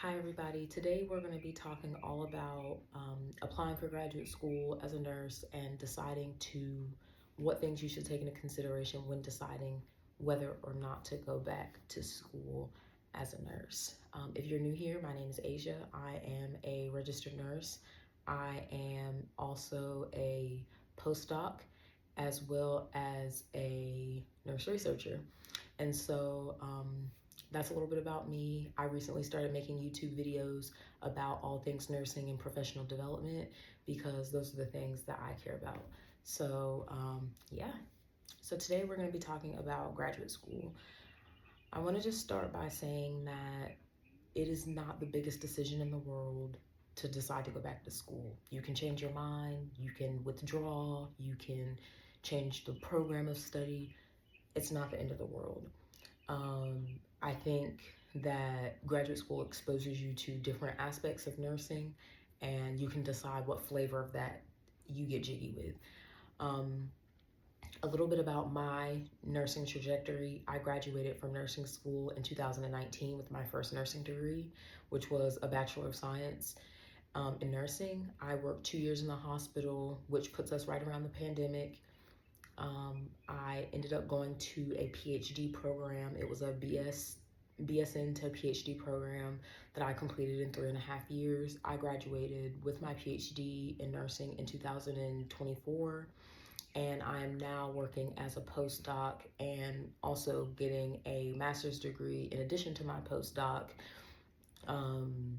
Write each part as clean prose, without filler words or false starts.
Hi, everybody. Today we're going to be talking all about applying for graduate school as a nurse and deciding what things you should take into consideration when deciding whether or not to go back to school as a nurse. If you're new here, my name is Asia. I am a registered nurse. I am also a postdoc as well as a nurse researcher. And so that's a little bit about me. I recently started making YouTube videos about all things nursing and professional development because those are the things that I care about. So, yeah. So today we're going to be talking about graduate school. I want to just start by saying that it is not the biggest decision in the world to decide to go back to school. You can change your mind, you can withdraw, you can change the program of study. It's not the end of the world. I think that graduate school exposes you to different aspects of nursing, and you can decide what flavor of that you get jiggy with. Um, a little bit about my nursing trajectory. I graduated from nursing school in 2019 with my first nursing degree, which was a Bachelor of Science in nursing. I worked 2 years in the hospital, which puts us right around the pandemic. I ended up going to a PhD program. It was a BSN to PhD program that I completed in 3.5 years. I graduated with my PhD in nursing in 2024, and I am now working as a postdoc and also getting a master's degree in addition to my postdoc. Um,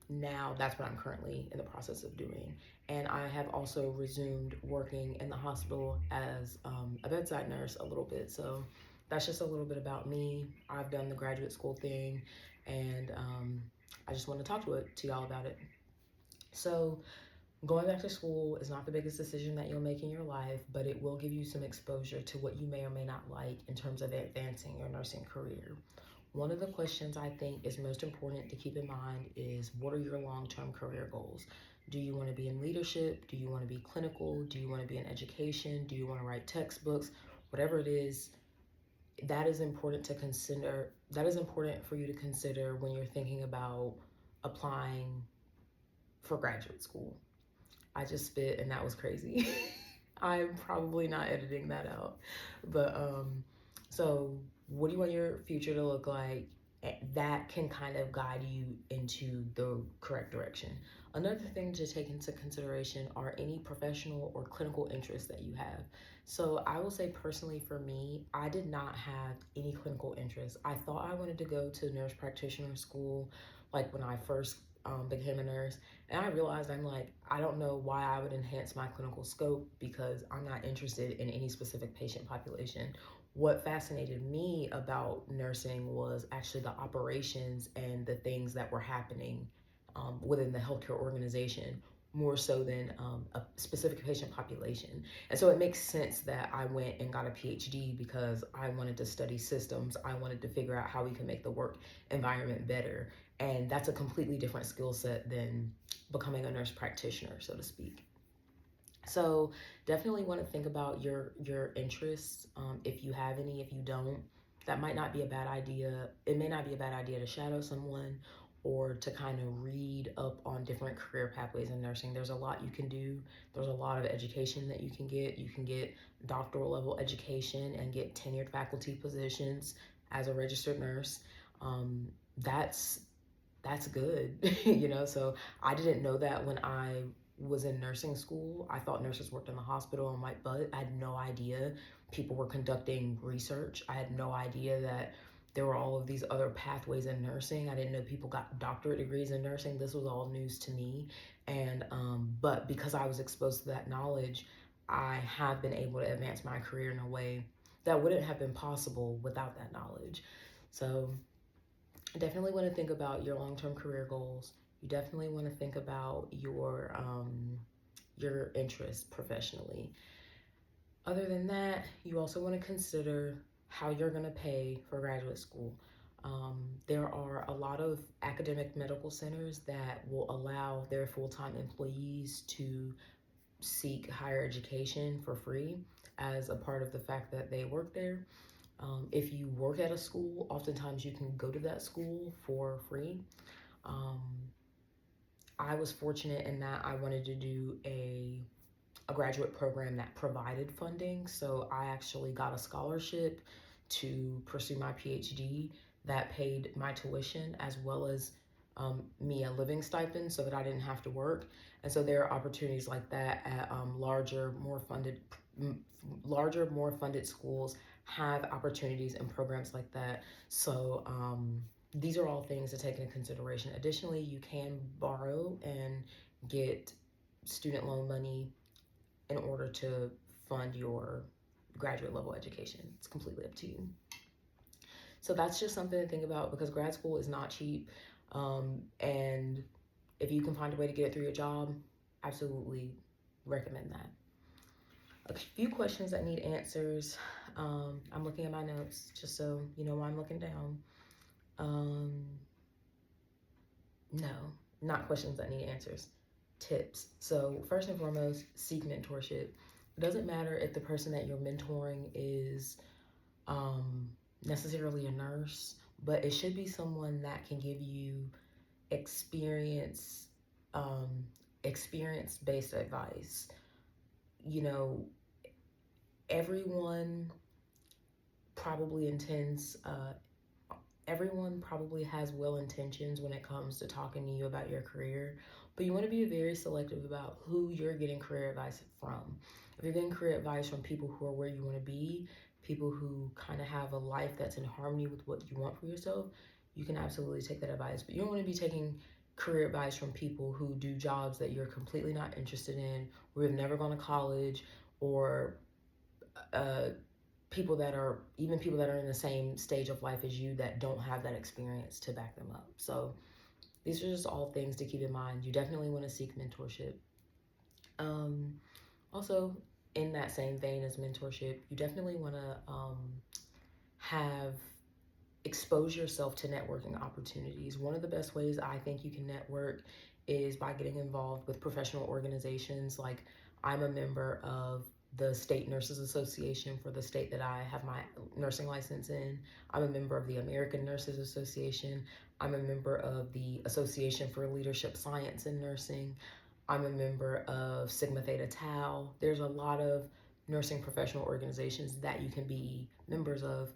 Now that's what I'm currently in the process of doing. And I have also resumed working in the hospital as a bedside nurse a little bit. So that's just a little bit about me. I've done the graduate school thing, and I just want to talk to y'all about it. So going back to school is not the biggest decision that you'll make in your life, but it will give you some exposure to what you may or may not like in terms of advancing your nursing career. One of the questions I think is most important to keep in mind is, what are your long-term career goals? Do you want to be in leadership? Do you want to be clinical? Do you want to be in education? Do you want to write textbooks? Whatever it is, that is important to consider. That is important for you to consider when you're thinking about applying for graduate school. I just spit and that was crazy. I'm probably not editing that out. But so what do you want your future to look like? That can kind of guide you into the correct direction. Another thing to take into consideration are any professional or clinical interests that you have. So I will say personally for me, I did not have any clinical interests. I thought I wanted to go to nurse practitioner school like when I first became a nurse, and I realized I'm like, I don't know why I would enhance my clinical scope because I'm not interested in any specific patient population. What fascinated me about nursing was actually the operations and the things that were happening within the healthcare organization, more so than a specific patient population. And so it makes sense that I went and got a PhD because I wanted to study systems. I wanted to figure out how we can make the work environment better. And that's a completely different skill set than becoming a nurse practitioner, so to speak. So definitely want to think about your interests, if you have any. If you don't, that might not be a bad idea. It may not be a bad idea to shadow someone or to kind of read up on different career pathways in nursing. There's a lot you can do. There's a lot of education that you can get. You can get doctoral level education and get tenured faculty positions as a registered nurse. Um, that's that's good, you know. So I didn't know that when I was in nursing school. I thought nurses worked in the hospital on my butt. I had no idea people were conducting research. I had no idea that there were all of these other pathways in nursing. I didn't know people got doctorate degrees in nursing. This was all news to me. And but because I was exposed to that knowledge, I have been able to advance my career in a way that wouldn't have been possible without that knowledge. So definitely want to think about your long-term career goals. You definitely want to think about your interests professionally. Other than that, you also want to consider how you're going to pay for graduate school. There are a lot of academic medical centers that will allow their full-time employees to seek higher education for free as a part of the fact that they work there. If you work at a school, oftentimes you can go to that school for free. I was fortunate in that I wanted to do a graduate program that provided funding. So I actually got a scholarship to pursue my PhD that paid my tuition as well as me a living stipend so that I didn't have to work. And so there are opportunities like that at larger, more funded schools have opportunities and programs like that. So these are all things to take into consideration. Additionally, you can borrow and get student loan money in order to fund your graduate level education. It's completely up to you. So that's just something to think about because grad school is not cheap. And if you can find a way to get it through your job, absolutely recommend that. A few questions that need answers. I'm looking at my notes just so you know why I'm looking down. No, not questions that need answers. Tips. So first and foremost, seek mentorship. It doesn't matter if the person that you're mentoring is necessarily a nurse, but it should be someone that can give you experience, experience-based advice. You know, everyone probably intends, everyone probably has well intentions when it comes to talking to you about your career, but you want to be very selective about who you're getting career advice from. If you're getting career advice from people who are where you want to be, people who kind of have a life that's in harmony with what you want for yourself, you can absolutely take that advice. But you don't want to be taking career advice from people who do jobs that you're completely not interested in, or have never gone to college, or people that are in the same stage of life as you that don't have that experience to back them up. So these are just all things to keep in mind. You definitely want to seek mentorship. Also, in that same vein as mentorship, you definitely want to have expose yourself to networking opportunities. One of the best ways I think you can network is by getting involved with professional organizations. Like, I'm a member of the State Nurses Association for the state that I have my nursing license in. I'm a member of the American Nurses Association. I'm a member of the Association for Leadership Science in Nursing. I'm a member of Sigma Theta Tau. There's a lot of nursing professional organizations that you can be members of,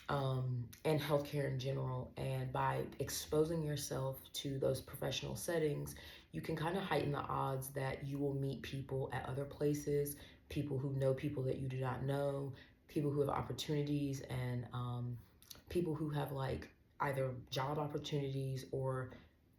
and healthcare in general. And by exposing yourself to those professional settings, you can kind of heighten the odds that you will meet people at other places, people who know people that you do not know, people who have opportunities, and people who have like either job opportunities or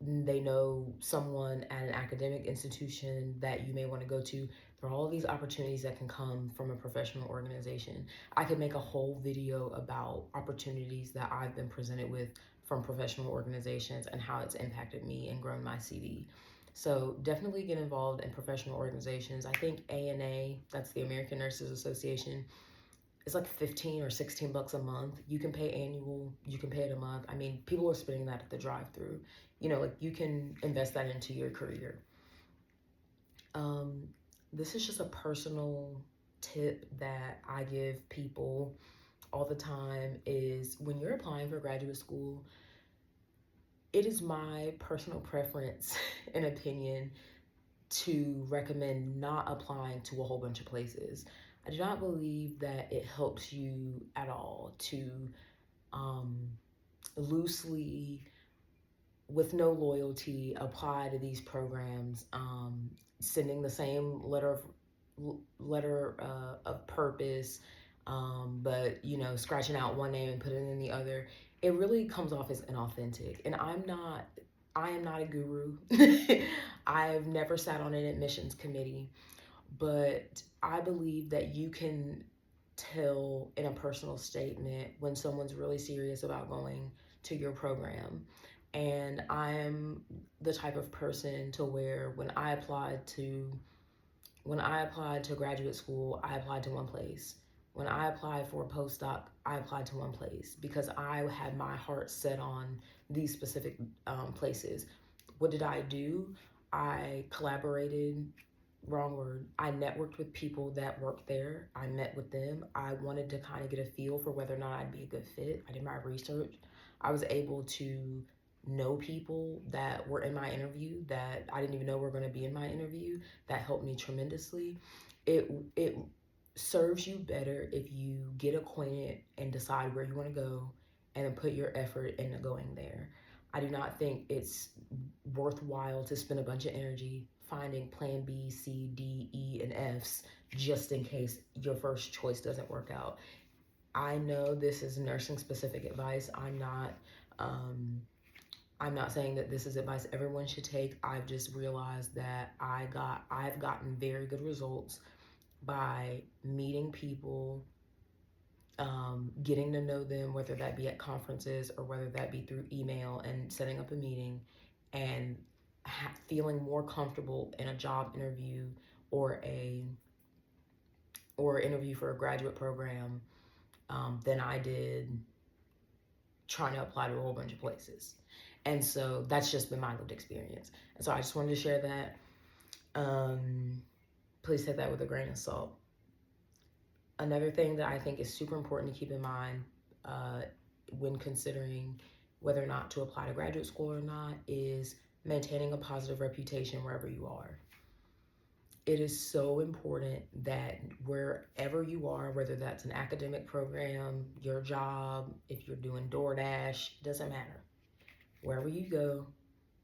they know someone at an academic institution that you may want to go to. There are all these opportunities that can come from a professional organization. I could make a whole video about opportunities that I've been presented with from professional organizations and how it's impacted me and grown my CV. So definitely get involved in professional organizations. I think ANA, that's the American Nurses Association, it's like 15 or 16 bucks a month. You can pay annual, you can pay it a month. I mean, people are spending that at the drive-through. You know, like you can invest that into your career. This is just a personal tip that I give people all the time is when you're applying for graduate school, it is my personal preference and opinion to recommend not applying to a whole bunch of places. I do not believe that it helps you at all to loosely, with no loyalty, apply to these programs, sending the same letter of purpose, but you know, scratching out one name and putting in the other. It really comes off as inauthentic, and I am not a guru. I've never sat on an admissions committee, but I believe that you can tell in a personal statement when someone's really serious about going to your program. And I'm the type of person to where when I applied to graduate school, I applied to one place. When I applied for a postdoc, I applied to one place because I had my heart set on these specific places. What did I do? I collaborated, wrong word. I networked with people that worked there. I met with them. I wanted to kind of get a feel for whether or not I'd be a good fit. I did my research. I was able to know people that were in my interview that I didn't even know were going to be in my interview. That helped me tremendously. It serves you better if you get acquainted and decide where you want to go and then put your effort into going there. I do not think it's worthwhile to spend a bunch of energy finding plan B, C, D, E, and F's just in case your first choice doesn't work out. I know this is nursing specific advice. I'm not saying that this is advice everyone should take. I've just realized that I've gotten very good results by meeting people, getting to know them, whether that be at conferences or whether that be through email and setting up a meeting, and feeling more comfortable in a job interview or interview for a graduate program than I did trying to apply to a whole bunch of places. And so that's just been my lived experience. And so I just wanted to share that. Please take that with a grain of salt. Another thing that I think is super important to keep in mind when considering whether or not to apply to graduate school or not is maintaining a positive reputation wherever you are. It is so important that wherever you are, whether that's an academic program, your job, if you're doing DoorDash, doesn't matter. Wherever you go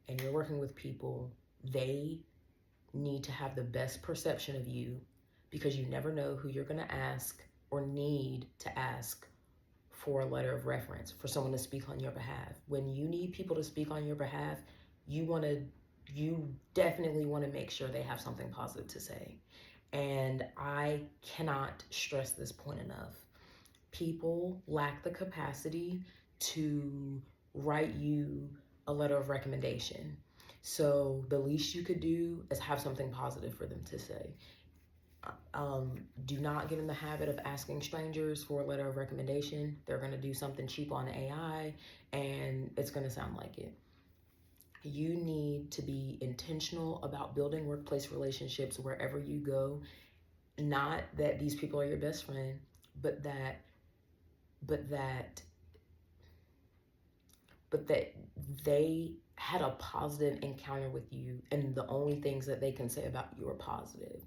and you're working with people, they need to have the best perception of you, because you never know who you're going to ask or need to ask for a letter of reference, for someone to speak on your behalf. When you need people to speak on your behalf, you definitely want to make sure they have something positive to say. And I cannot stress this point enough. People lack the capacity to write you a letter of recommendation. So the least you could do is have something positive for them to say. Do not get in the habit of asking strangers for a letter of recommendation. They're going to do something cheap on AI and it's going to sound like it. You need to be intentional about building workplace relationships wherever you go. Not that these people are your best friend, but that they had a positive encounter with you, and the only things that they can say about you are positive.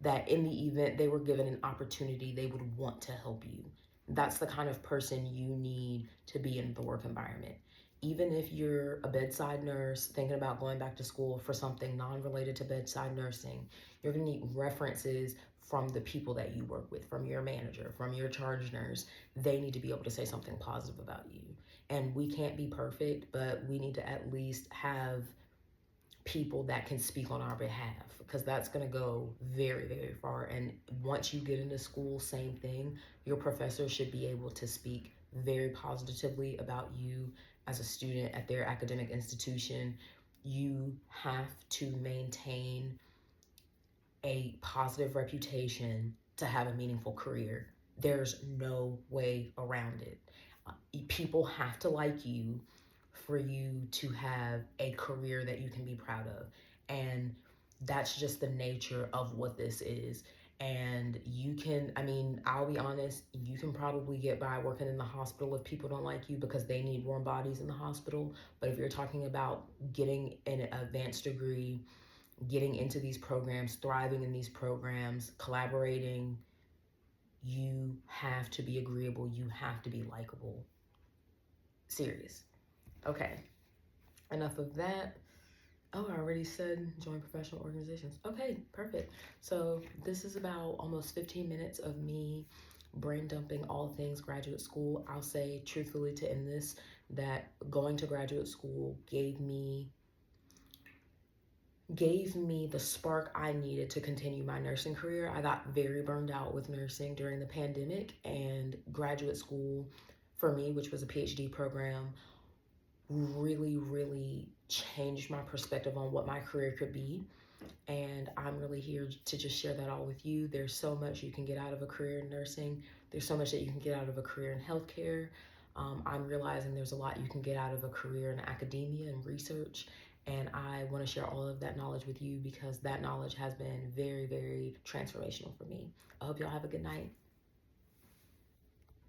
That in the event they were given an opportunity, they would want to help you. That's the kind of person you need to be in the work environment. Even if you're a bedside nurse thinking about going back to school for something non-related to bedside nursing, you're going to need references from the people that you work with, from your manager, from your charge nurse. They need to be able to say something positive about you. And we can't be perfect, but we need to at least have people that can speak on our behalf, because that's going to go very, very far. And once you get into school, same thing. Your professor should be able to speak very positively about you as a student at their academic institution. You have to maintain a positive reputation to have a meaningful career. There's no way around it. People have to like you for you to have a career that you can be proud of. And that's just the nature of what this is. And you can, I'll be honest, you can probably get by working in the hospital if people don't like you, because they need warm bodies in the hospital. But if you're talking about getting an advanced degree, getting into these programs, thriving in these programs, collaborating, you have to be agreeable. You have to be likable. Serious. Okay. Enough of that. Oh, I already said join professional organizations. Okay, perfect. So this is about almost 15 minutes of me brain dumping all things graduate school. I'll say truthfully to end this that going to graduate school gave me the spark I needed to continue my nursing career. I got very burned out with nursing during the pandemic, and graduate school for me, which was a PhD program, really, really changed my perspective on what my career could be. And I'm really here to just share that all with you. There's so much you can get out of a career in nursing. There's so much that you can get out of a career in healthcare. I'm realizing there's a lot you can get out of a career in academia and research. And I want to share all of that knowledge with you, because that knowledge has been very, very transformational for me. I hope y'all have a good night.